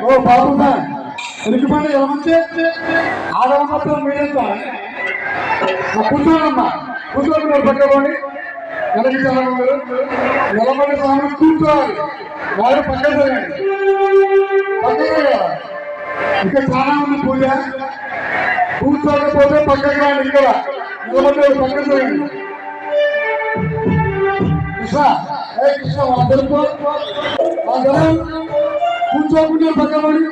ఓ బాబు ఎందుకంటే ఏమంటే ఆడవాళ్ళతో మీరేస్తా కూర్చోనమ్మా కూర్చోని పక్కబడి వెనక్కి నిలబడి స్వామి కూర్చోవాలి వారు పక్కన ఇంకా చాలా ఉంది పూజ కూర్చోకపోతే పక్కకి రాండి ఇక్కడ నిలబడి పక్కన కృష్ణ కృష్ణ అందరితో కూర్చోకుంటే పక్కబడి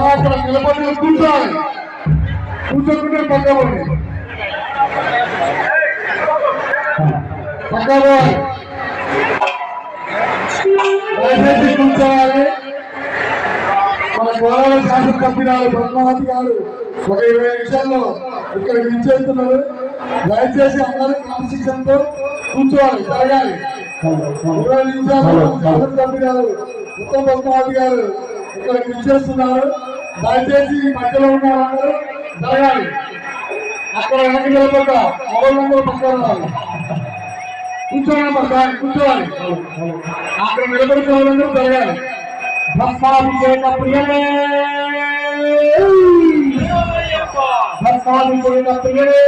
అక్కడ నిలబడి కూర్చోవాలి కూర్చోకుంటే పక్కబడి పక్కబడి దయచేసి కూర్చోవాలి. మన గోదావరి శాసన సభ్యురాలు బ్రహ్మావతి గారు ఒక 20 నిమిషాల్లో ఇక్కడ విచ్చేస్తున్నారు. దయచేసి అందరూ క్రమశిక్షణతో కూర్చోవాలి జరగాలి. 20 నిమిషాలు శాసన సభ్యురాలు ఉత్తమ బ్రహ్మావతి గారు ఇక్కడ విచ్చేస్తున్నారు. దయచేసి మధ్యలో ఉన్న వాళ్ళందరూ జరగాలి. అక్కడ వెనక్కి నిలబడ్డ ఎవరందరూ పక్కన కూర్చోవాలి కూర్చోవాలి. అక్కడ నిలబడిన వాళ్ళందరూ జరగాలి. భస్మాభిషేక ప్రియమే భస్మాభిషేక ప్రియమే